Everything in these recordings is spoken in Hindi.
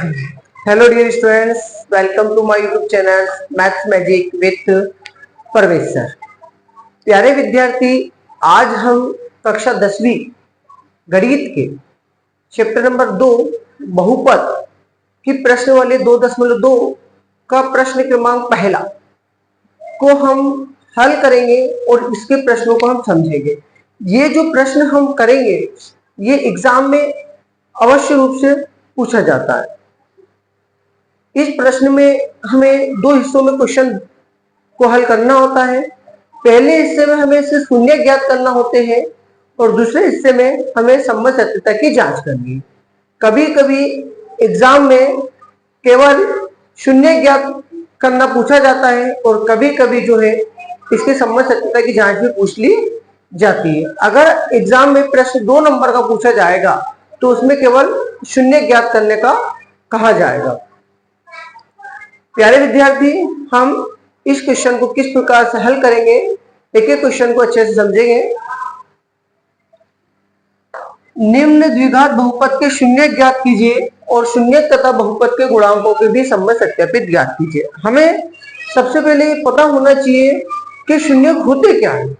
Hello dear students, welcome to my YouTube channel maths magic with Parvesh sir. प्यारे विद्यार्थी, आज हम कक्षा 10वीं गणित के चैप्टर नंबर 2 बहुपद की प्रश्न वाले 2.2 का प्रश्न क्रमांक पहला को हम हल करेंगे और इसके प्रश्नों को हम समझेंगे। ये जो प्रश्न हम करेंगे ये एग्जाम में अवश्य रूप से पूछा जाता है। इस प्रश्न में हमें दो हिस्सों में क्वेश्चन को हल करना होता है। पहले हिस्से में हमें सिर्फ शून्य ज्ञात करना होते हैं और दूसरे हिस्से में हमें संबंध सत्यता की जांच करनी है। कभी कभी एग्जाम में केवल शून्य ज्ञात करना पूछा जाता है और कभी कभी जो है इसके संबंध सत्यता की जांच भी पूछ ली जाती है। अगर एग्जाम में प्रश्न 2 नंबर का पूछा जाएगा तो उसमें केवल शून्य ज्ञात करने का कहा जाएगा। प्यारे विद्यार्थी, हम इस क्वेश्चन को किस प्रकार से हल करेंगे, एक एक क्वेश्चन को अच्छे से समझेंगे। निम्न द्विघात बहुपद के शून्य ज्ञात कीजिए और शून्य तथा बहुपद के गुणांकों के भी संबंध सत्यापित ज्ञात कीजिए। हमें सबसे पहले पता होना चाहिए कि शून्य होते क्या है।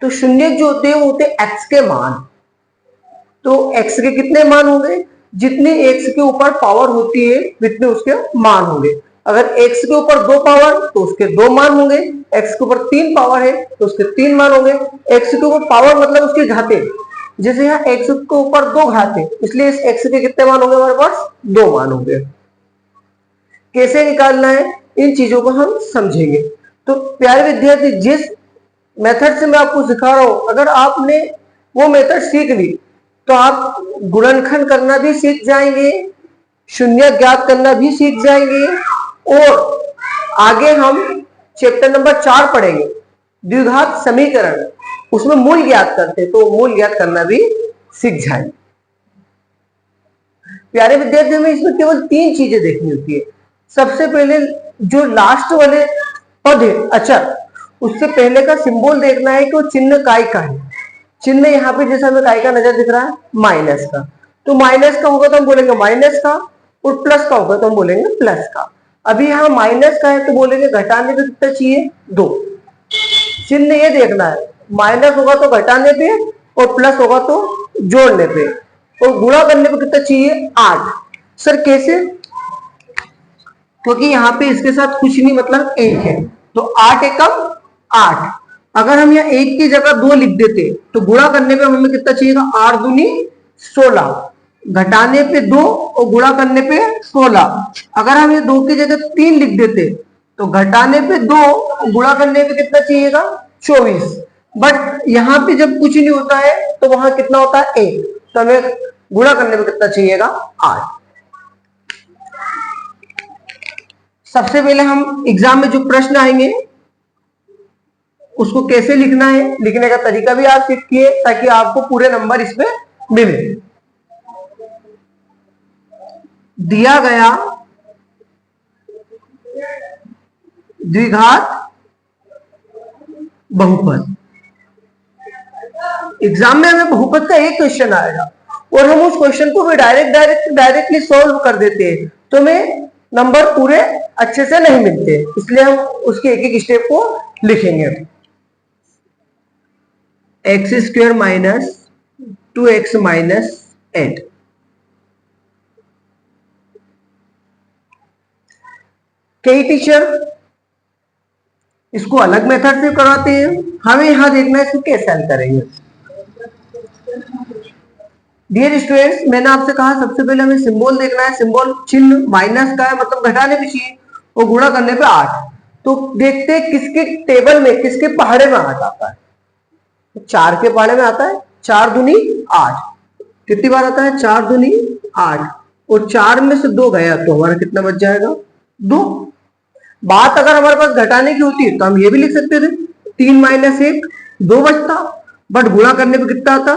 तो शून्य जो होते हैं वो होते एक्स के मान। तो एक्स के कितने मान होंगे? जितनी एक्स के ऊपर पावर होती है जितने उसके मान होंगे। अगर एक्स के ऊपर 2 पावर तो उसके 2 मान होंगे, एक्स के ऊपर 3 पावर है तो उसके 3 मान होंगे। एक्स के ऊपर पावर मतलब उसकी घाते, जैसे यहाँ एक्स के ऊपर 2 घात है इसलिए इस एक्स के कितने मान होंगे? हमारे पास 2 मान होंगे। कैसे निकालना है इन चीजों को हम समझेंगे। तो प्यारे विद्यार्थी, जिस मेथड से मैं आपको सिखा रहा हूं, अगर आपने वो मेथड सीख ली तो आप गुणनखंड करना भी सीख जाएंगे, शून्य ज्ञात करना भी सीख जाएंगे और आगे हम चैप्टर नंबर 4 पढ़ेंगे द्विघात समीकरण, उसमें मूल ज्ञात करते हैं तो मूल ज्ञात करना भी सीख जाएंगे। प्यारे विद्यार्थी, हमें इसमें केवल 3 चीजें देखनी होती है। सबसे पहले जो लास्ट वाले पद है, अच्छा उससे पहले का सिंबल देखना है कि वो चिन्ह काय का है। चिन्ह यहाँ पे जैसा हमें काय का नजर दिख रहा है, माइनस का। तो माइनस का होगा तो हम बोलेंगे माइनस का और प्लस का होगा तो हम बोलेंगे प्लस का। अभी यहाँ माइनस का है तो बोलेंगे घटाने पे कितना चाहिए? 2। चिन्ह ये देखना है, माइनस होगा तो घटाने पे और प्लस होगा तो जोड़ने पे, और गुणा करने पे कितना चाहिए? 8। सर कैसे? क्योंकि यहाँ पे इसके साथ कुछ नहीं मतलब 1 है तो 8 एकम 8। अगर हम यहाँ 1 की जगह 2 लिख देते तो गुणा करने पे हमें कितना चाहिएगा? 8 दूनी 16, घटाने पे 2 और गुणा करने पे 16। अगर हम ये 2 की जगह 3 लिख देते तो घटाने पे 2 और गुणा करने पे कितना चाहिएगा? 24। बट यहाँ पे जब कुछ नहीं होता है तो वहां कितना होता है? 1, तो हमें गुणा करने पे कितना चाहिएगा? 8। सबसे पहले हम एग्जाम में जो प्रश्न आएंगे उसको कैसे लिखना है, लिखने का तरीका भी आप सीखिए ताकि आपको पूरे नंबर इसमें मिले। दिया गया द्विघात बहुपद, एग्जाम में हमें बहुपद का एक क्वेश्चन आएगा और हम उस क्वेश्चन को भी डायरेक्टली सॉल्व कर देते हैं तो हमें नंबर पूरे अच्छे से नहीं मिलते, इसलिए हम उसके एक एक स्टेप को लिखेंगे। X square minus 2x minus 8। कई टीचर इसको अलग मेथड से कराते हैं, हमें यहां देखना है इसको कैसे हल करेंगे। डियर स्टूडेंट्स, मैंने आपसे कहा सबसे पहले हमें सिंबल देखना है। सिंबल चिन्ह माइनस का है मतलब घटाने पे चाहिए और गुणा करने पे 8। तो देखते हैं किसके टेबल में, किसके पहाड़े में 8 आता है। 4 के पहाड़े में आता है 4 दूनी 8। कितनी बार आता है? 4 दूनी 8 और 4 में से 2 गया तो हमारा कितना बच जाएगा? 2। बात अगर हमारे पास घटाने की होती तो हम ये भी लिख सकते थे 3 माइनस 1, 2 बचता। बट गुणा करने पे कितना आता?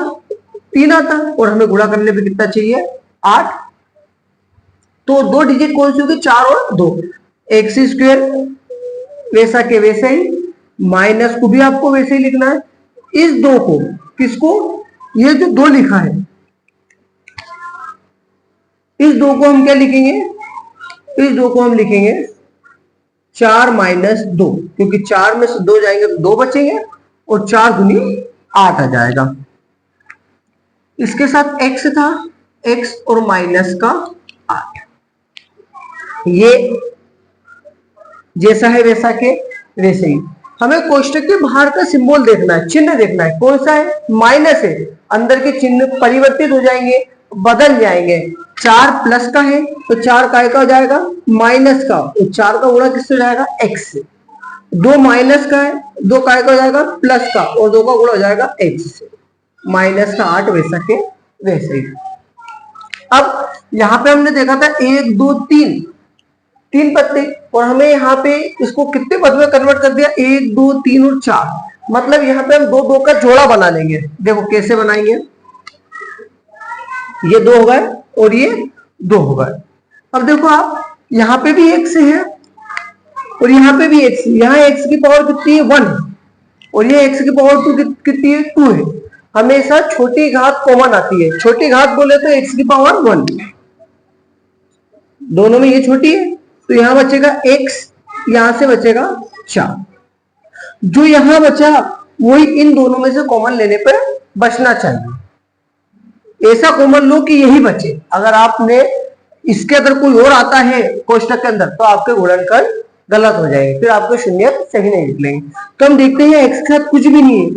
3 आता और हमें गुणा करने पे कितना चाहिए? 8। तो 2 डिजिट कौन सी होगी? 4 और 2। एक्स स्क्वायर वैसा के वैसे ही, माइनस को भी आपको वैसे ही लिखना है। इस 2 को, किसको? ये जो 2 लिखा है इस 2 को हम क्या लिखेंगे, इस 2 को हम लिखेंगे 4 माइनस 2, क्योंकि 4 में से 2 जाएंगे तो 2 बचेंगे और 4 दूनी 8 आ जाएगा। इसके साथ x था, x और माइनस का 8, ये जैसा है वैसा के वैसे ही। हमें कोष्टक के बाहर का सिंबल देखना है, चिन्ह देखना है, कौन सा है, माइनस है, अंदर के चिन्ह परिवर्तित हो जाएंगे, बदल जाएंगे। 4 प्लस का है तो 4 काय का हो जाएगा, माइनस का, तो 4 का गुणा किससे हो जाएगा, x से। 2 माइनस का है, 2 काय का हो जाएगा, प्लस का, और 2 का गुणा हो जाएगा x से। माइनस का 8 वैसा के वैसे ही। अब यहाँ पे हमने देखा था 1 2 3 3 पत्ते, और हमें यहाँ पे इसको कितने पद में कन्वर्ट कर दिया, 1 2 3 और 4, मतलब यहाँ पे हम 2 2 का जोड़ा बना लेंगे। देखो कैसे बनाएंगे, ये 2 हो गए और ये 2 हो गए। अब देखो आप यहाँ पे भी x है और यहाँ पे भी x, यहाँ x की पावर कितनी है, 1, और ये x की पावर 2 कितनी है, 2 है। हमेशा छोटी घात कॉमन आती है, छोटी घात बोले तो x की पावर 1, दोनों में ये छोटी है तो यहां बचेगा x, यहां से बचेगा 4, जो यहां बचा वही इन दोनों में से कॉमन लेने पर बचना चाहिए। ऐसा कॉमन लो कि यही बचे। अगर आपने इसके अंदर कोई और आता है कोष्टक के अंदर तो आपके गुणनखंड गलत हो जाएंगे, फिर आपके शून्य सही नहीं निकलेंगे। तो हम देखते हैं x के साथ कुछ भी नहीं है,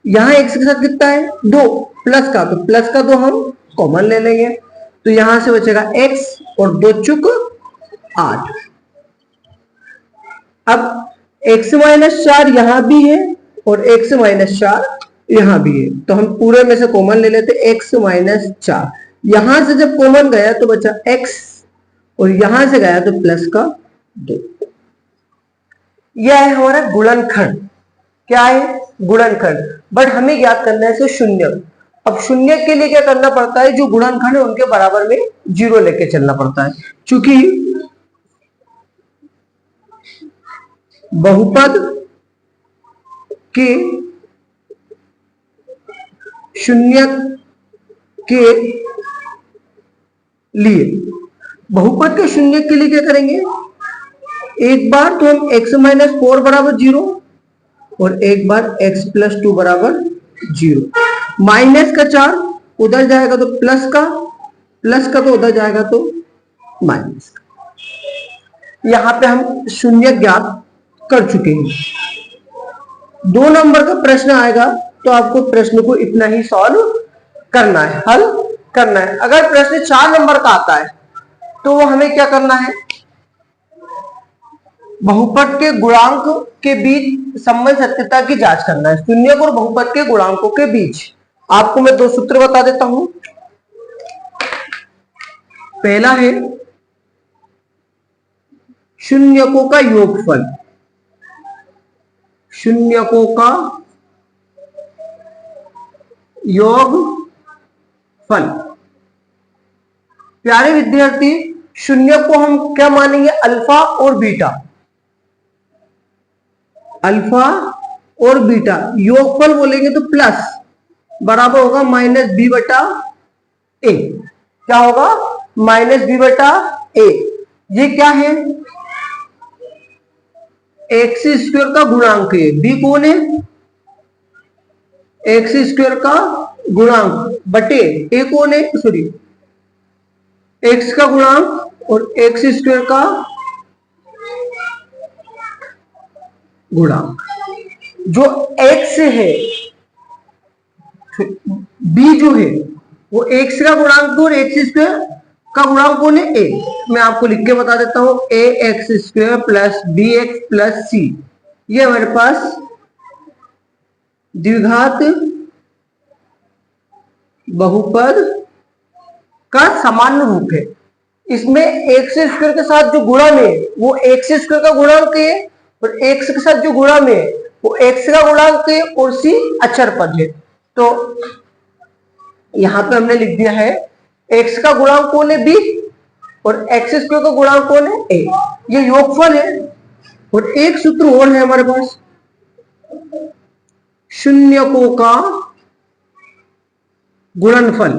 यहाँ x के साथ कितना है, 2 प्लस का, तो प्लस का 2 हम कॉमन ले लेंगे, तो यहां से बचेगा x और 2 चुक 8। अब x माइनस 4 यहां भी है और x माइनस 4 यहां भी है, तो हम पूरे में से कॉमन ले लेते, x माइनस 4, यहां से जब कॉमन गया तो बचा x और यहां से गया तो प्लस का 2। यह है हमारा गुणनखंड। क्या है, गुणनखंड। बट हमें ज्ञात करना है शून्य। अब शून्य के लिए क्या करना पड़ता है, जो गुणनखंड है उनके बराबर में 0 लेके चलना पड़ता है, क्योंकि बहुपद के शून्य के लिए, बहुपद के शून्य के लिए क्या करेंगे, एक बार तो हम x माइनस 4 बराबर 0 और एक बार x प्लस 2 बराबर 0, माइनस का 4 उधर जाएगा तो प्लस का तो उधर जाएगा तो माइनस का। यहां पे हम शून्य ज्ञात कर चुके हैं। 2 नंबर का प्रश्न आएगा तो आपको प्रश्न को इतना ही सॉल्व करना है, हल करना है। अगर प्रश्न 4 नंबर का आता है तो हमें क्या करना है, बहुपद के गुणांक के बीच संबंध सत्यता की जांच करना है, शून्य और बहुपद के गुणांकों के बीच। आपको मैं 2 सूत्र बता देता हूं। पहला है शून्यकों का योगफल, शून्यकों का योगफल। प्यारे विद्यार्थी, शून्य को हम क्या मानेंगे, अल्फा और बीटा, अल्फा और बीटा। योगफल बोलेंगे तो प्लस बराबर होगा माइनस बी बटा ए। क्या होगा, माइनस बी बटा ए। ये क्या है, एक्स स्क्वायर का गुणांक है, बी कौन है, एक्स स्क्वायर का गुणांक बटे ए कौन है, सॉरी एक्स का गुणांक और एक्स स्क्वायर का गुणांक। जो x है, b जो है वो x का गुणांक और एक्स स्क्वायर का गुणांक कौन है, a। मैं आपको लिख के बता देता हूं, a x square plus b x plus c, ये हमारे पास द्विघात बहुपद का सामान्य रूप है। इसमें एक्स स्क्वायर के साथ जो गुणा में वो एक्स स्क्वायर का गुणांक है और एक्स के साथ जो गुणा में वो एक्स का गुणांक है और सी अचर पद है। तो यहां पे हमने लिख दिया है एक्स का गुणांक कौन है, बी, और एक्स स्क्वायर का गुणांक कौन है, ए। ये योगफल है। और एक सूत्र और है हमारे पास, शून्यकों का गुणनफल।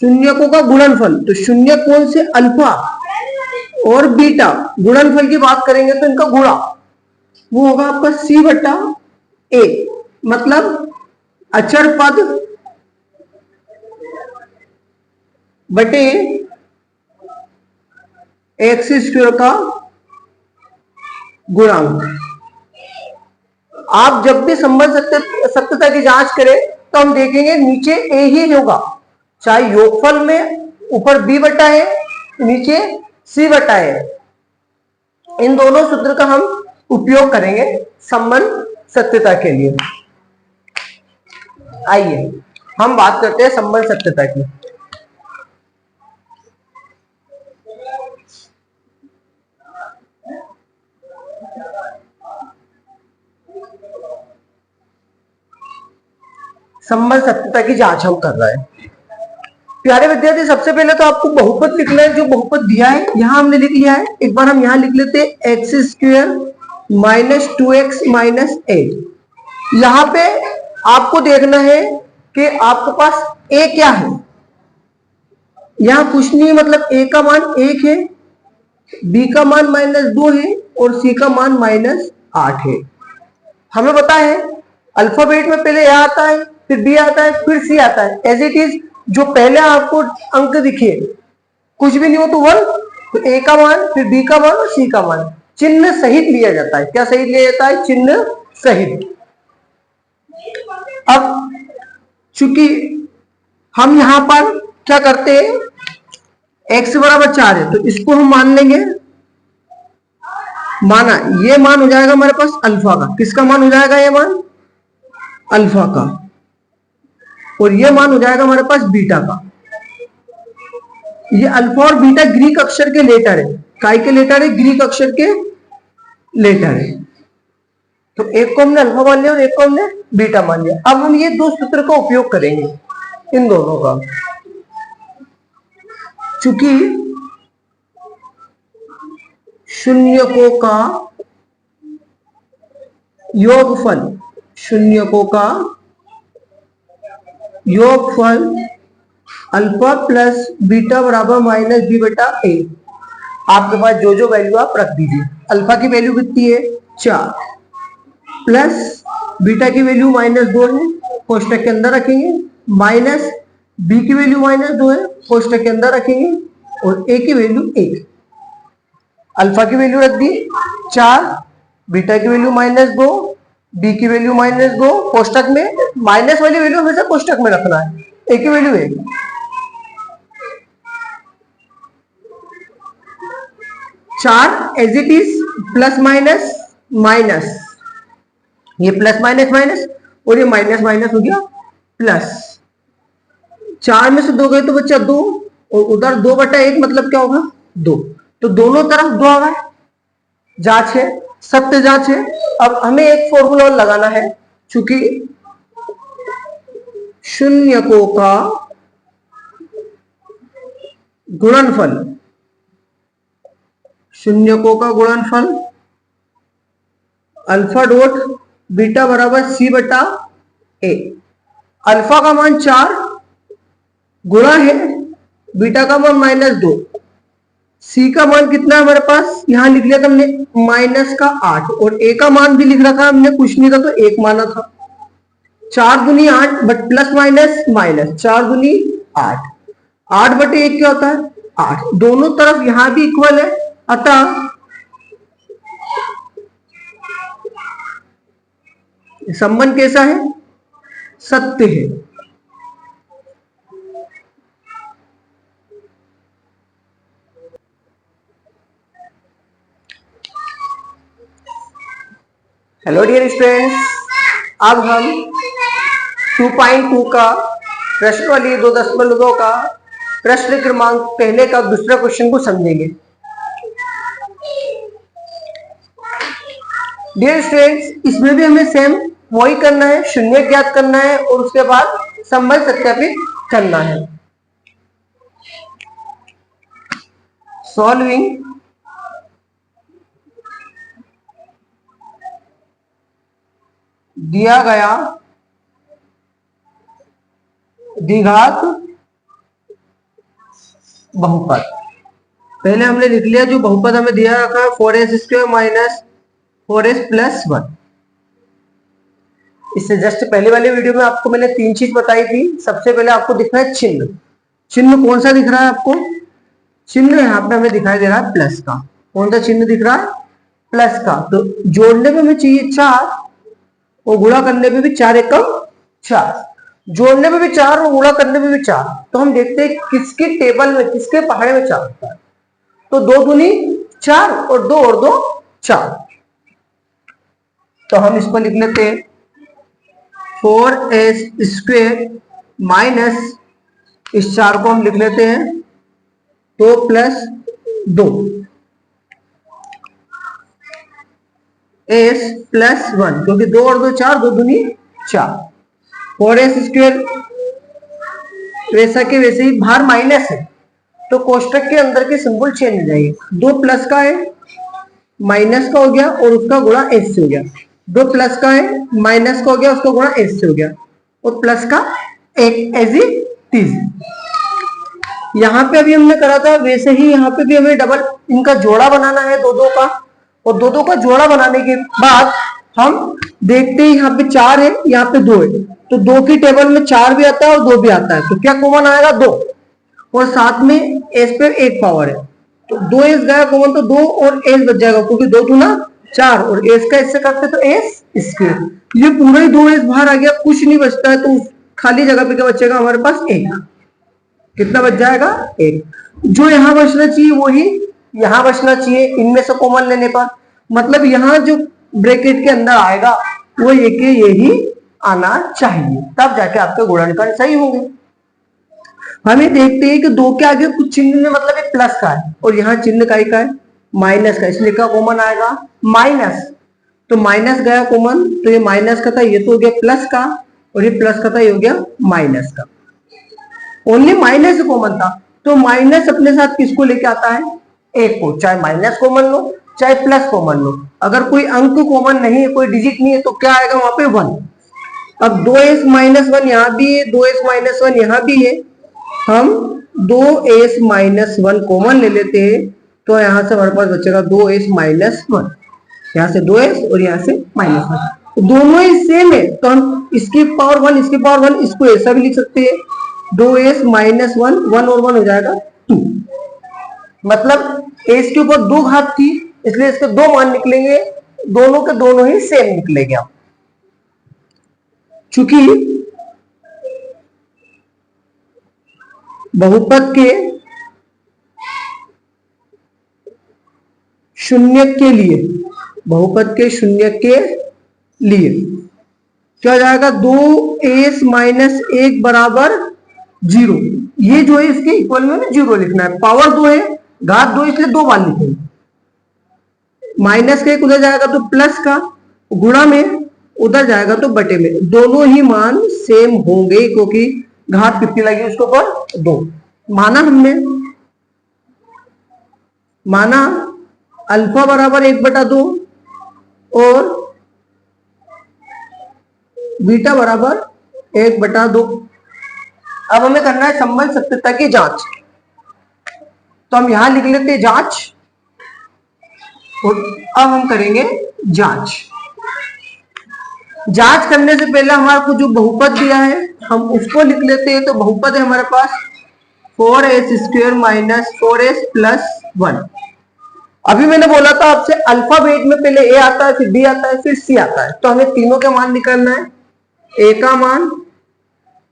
शून्यकों का गुणनफल, तो शून्य कौन से अल्फा और बीटा गुणनफल की बात करेंगे तो इनका गुणा वो होगा आपका सी बटा ए, मतलब अचर पद बटे एक्स स्क्वायर का गुणांक। आप जब भी संबंध सत्यता की जांच करें तो हम देखेंगे नीचे ए ही होगा, चाहे योगफल में ऊपर बी बटा है नीचे सी बटा है। इन दोनों सूत्र का हम उपयोग करेंगे संबंध सत्यता के लिए। आइए हम बात करते हैं संबंध सत्यता की। संबंध सत्यता की जांच हम कर रहे हैं। प्यारे विद्यार्थी, सबसे पहले तो आपको बहुपद लिखना है। जो बहुपद दिया है यहां हमने लिख लिया है, एक बार हम यहां लिख लेते हैं x square minus 2x minus 8। यहां पे आपको देखना है कि आपके पास a क्या है। यहां कुछ नहीं है, मतलब a का मान 1 है, b का मान -2 है और c का मान -8 है। हमें पता है अल्फाबेट में पहले a आता है, फिर b आता है, फिर c आता है। एज इट इज जो पहले आपको अंक दिखे कुछ भी नहीं हो तो 1, तो a का मान, फिर b का मान और c का मान चिन्ह सहित लिया जाता है। क्या सहित लिया जाता है? चिन्ह सहित। अब चूंकि हम यहां पर क्या करते हैं, x बराबर 4 है तो इसको हम मान लेंगे, माना ये मान हो जाएगा हमारे पास अल्फा का। किसका मान हो जाएगा? ये मान अल्फा का। और ये मान हो जाएगा हमारे पास बीटा का। ये अल्फा और बीटा ग्रीक अक्षर के लेटर है। काय के लेटर है? ग्रीक अक्षर के लेटर है। तो एक को हमने अल्फा मान लिया और एक को हमने बीटा मान लिया। अब हम ये दो सूत्र का उपयोग करेंगे, इन दोनों का। चूंकि शून्यकों का योगफल, शून्यकों का योगफल अल्फा प्लस बीटा बराबर माइनस बी बटा ए। आपके पास जो वैल्यू आप रख दीजिए। अल्फा की वैल्यू कितनी है? 4 प्लस बीटा की वैल्यू -2 है, कोष्टक के अंदर रखेंगे, माइनस बी की वैल्यू -2 है, कोष्टक के अंदर रखेंगे, और ए की वैल्यू 1। अल्फा की वैल्यू रख दी 4, बीटा की वैल्यू -2, बी की वैल्यू -2, कोष्टक में माइनस वाली वैल्यू हमेशा कोष्टक में रखना है, ए की value 1। 4 as it is, plus minus minus, ये प्लस माइनस माइनस और ये माइनस माइनस हो गया प्लस। 4 में से 2 गए तो बच्चा 2, और उधर 2 बटा 1 मतलब क्या होगा? 2। तो दोनों तरफ 2 आ गए। जांच है, सत्य जांच है। अब हमें एक फॉर्मूला लगाना है। चूंकि शून्यकों का गुणनफल, शून्यकों का गुणनफल अल्फा डॉट बीटा बराबर सी बटा ए। अल्फा का मान 4 गुणा है बीटा का मान -2, सी का मान कितना है हमारे पास? यहां लिख लिया था हमने -8, और ए का मान भी लिख रखा हमने, कुछ नहीं था तो 1 माना था। 4 दूनी 8, बट प्लस माइनस माइनस, 4 दूनी 8, 8 बटे 1 क्या होता है? 8। दोनों तरफ यहां भी इक्वल है, अतः संबंध कैसा है? सत्य है। हेलो डियर स्टूडेंट्स, अब हम 2.2 का प्रश्न वाली 2.2 का प्रश्न क्रमांक पहले का दूसरा क्वेश्चन को समझेंगे। डियर स्टूडेंट्स, इसमें भी हमें सेम वही करना है, शून्य ज्ञात करना है और उसके बाद संबंध सत्यापित करना है। सॉल्विंग दिया गया द्विघात बहुपद। पहले हमने लिख लिया जो बहुपद हमें दिया रखा है 4s² माइनस 4s प्लस 1। इससे जस्ट पहले वाले वीडियो में आपको मैंने 3 चीज बताई थी। सबसे पहले आपको दिख रहा है चिन्ह। चिन्ह कौन सा दिख रहा है आपको? चिन्ह यहाँ पे हमें दिखाई दे रहा है प्लस का। कौन सा चिन्ह दिख रहा है? प्लस का। तो जोड़ने में हमें चाहिए 4 और गुणा करने में भी 4 एकम 4। जोड़ने में भी 4 और गुणा करने में भी 4। तो हम देखते हैं किसके टेबल में, किसके पहाड़े में 4 होता है। तो 2 दूनी 4 और 2 4। तो हम इसको लिख लेते हैं 4s² माइनस इस 4 को हम लिख लेते हैं 2 प्लस 2 s प्लस 1, क्योंकि 2 और 2 4, 2 दूनी 4। 4s² वैसा के वैसे ही बाहर माइनस है तो कोष्टक के अंदर के सिंबल चेंज हो जाएंगे। 2 प्लस का है माइनस का हो गया और उसका गुणा s से हो गया। 2 प्लस का है माइनस का हो गया उसका गुणा s से हो गया और प्लस का एक एज इट इज। यहाँ पे अभी हमने करा था वैसे ही यहाँ पे भी हमें डबल इनका जोड़ा बनाना है 2 का। और 2 का जोड़ा बनाने के बाद हम देखते हैं यहाँ पे 4 है यहाँ पे 2 है। तो 2 की टेबल में 4 भी आता है और 2 भी आता है। तो क्या कॉमन आएगा? 2 और साथ में s पे 1 पावर है तो 2s गया कॉमन तो 2 और s बच जाएगा क्योंकि 2 दूना 4 और s का इससे करते तो s²। ये पूरा ही 2s बाहर आ गया, कुछ नहीं बचता है। तो खाली जगह पे क्या बचेगा हमारे पास? 1। कितना बच जाएगा? 1। जो यहां बचना चाहिए वही यहां बचना चाहिए इनमें से कॉमन लेने पर। मतलब यहां जो ब्रैकेट के अंदर आएगा वो ये के यही आना चाहिए, तब जाके आपके गुणनखंड सही होंगे। हमें देखते हैं कि 2 के आगे कुछ चिन्ह में मतलब एक प्लस का है और यहाँ चिन्ह का है माइनस का, इसलिए क्या कॉमन आएगा? माइनस। तो माइनस गया कॉमन तो ये माइनस का था, ये तो हो गया प्लस का और ये प्लस का था, ये हो गया माइनस का। ओनली माइनस कॉमन था तो माइनस अपने साथ किसको लेके आता है? 1 को। चाहे माइनस कॉमन लो चाहे प्लस कॉमन लो, अगर कोई अंक कॉमन नहीं है, कोई डिजिट नहीं है तो क्या आएगा वहां पे? 1। अब 2s माइनस 1 यहाँ भी है, 2s माइनस 1 यहाँ भी है। हम 2s माइनस 1 कॉमन ले लेते हैं तो यहां से हमारे पास बचेगा 2s माइनस 1। यहाँ से 2s और यहाँ से माइनस 1, दोनों ही सेम है तो हम इसकी पावर 1 इसकी पावर 1 इसको ऐसा भी लिख सकते हैं 2s माइनस 1, 1 और 1 हो जाएगा 2। मतलब s के ऊपर 2 घात थी इसलिए इसके 2 मान निकलेंगे, दोनों के दोनों ही सेम निकलेंगे। आप चूंकि बहुपद के शून्य के लिए, बहुपद के शून्य के लिए क्या हो जाएगा? 2s माइनस 1 बराबर 0। ये जो है इसके इक्वल में 0 लिखना है। पावर 2 है, घात 2 इसलिए 2 बार लिखेंगे। माइनस का 1 उधर जाएगा तो प्लस का, गुणा में उधर जाएगा तो बटे में। दोनों ही मान सेम होंगे क्योंकि घात कितनी लगी उसके ऊपर? 2। माना हमने, माना अल्फा बराबर 1/2 और बीटा बराबर 1/2। अब हमें करना है संबंध सत्यता की जांच। तो हम यहां लिख लेते हैं जांच और अब हम करेंगे जांच। जांच करने से पहले हमारे को जो बहुपद दिया है हम उसको लिख लेते हैं। तो बहुपद है हमारे पास 4s² माइनस 4s प्लस 1। अभी मैंने बोला था आपसे अल्फाबेट में पहले a आता है, फिर b आता है, फिर c आता है। तो हमें तीनों के मान निकालना है, a का मान,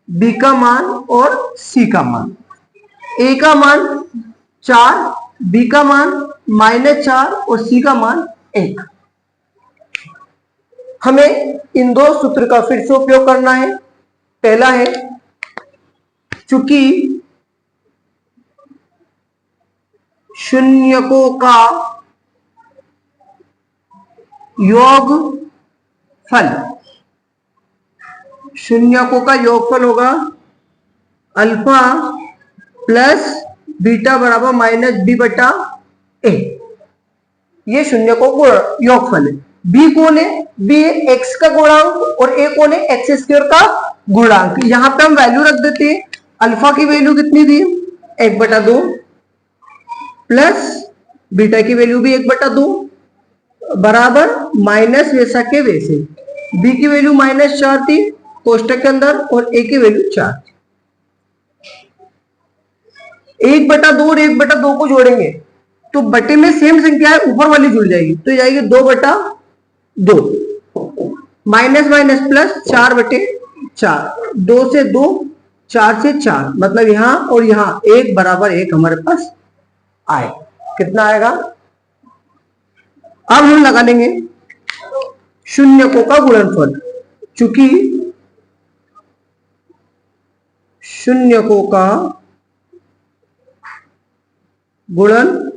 b का मान और c का मान। a का मान 4, b का मान -4 और c का मान 1। हमें इन 2 सूत्र का फिर से उपयोग करना है। पहला है चूंकि शून्यकों का योगफल, शून्यकों का योगफल होगा अल्फा प्लस बीटा बराबर -b/a। ये शून्यकों का योगफल है। b कौन है? b है x का गुणांक और a कौन है? x² का गुणांक। यहां पे हम वैल्यू रख देते हैं। अल्फा की वैल्यू कितनी दी? 1/2, प्लस बीटा की वैल्यू भी 1/2 बराबर माइनस वैसा के वैसे। बी की वैल्यू -4 थी कोष्टक के अंदर और ए की वैल्यू 4। 1/2 और 1/2 को जोड़ेंगे तो बटे में सेम संख्या है, ऊपर वाली जुड़ जाएगी तो जाएगी 2/2। Minus minus plus 4/4। 2 से 2, 4 से 4, मतलब यहां और यहां 1 बराबर 1 हमारे पास आए। कितना आएगा? अब हम लगा लेंगे शून्यकों का गुणनफल। चूंकि शून्यकों का गुणनफल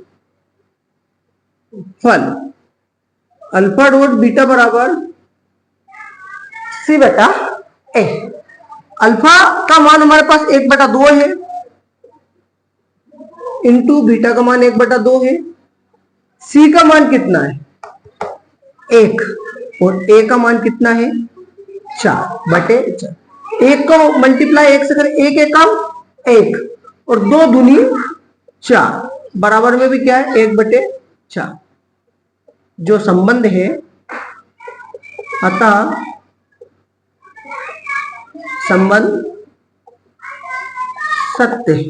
अल्फा डॉट बीटा बराबर C/A। अल्फा का मान हमारे पास 1/2 है इंटू बीटा का मान 1/2 है। सी का मान कितना है? 1 और ए का मान कितना है? 4/4। 1 को मल्टीप्लाई 1 से करें, 1 एकम 1 और 2 दूनी 4, बराबर में भी क्या है? 1/4 जो संबंध है। अतः संबंध सत्य है।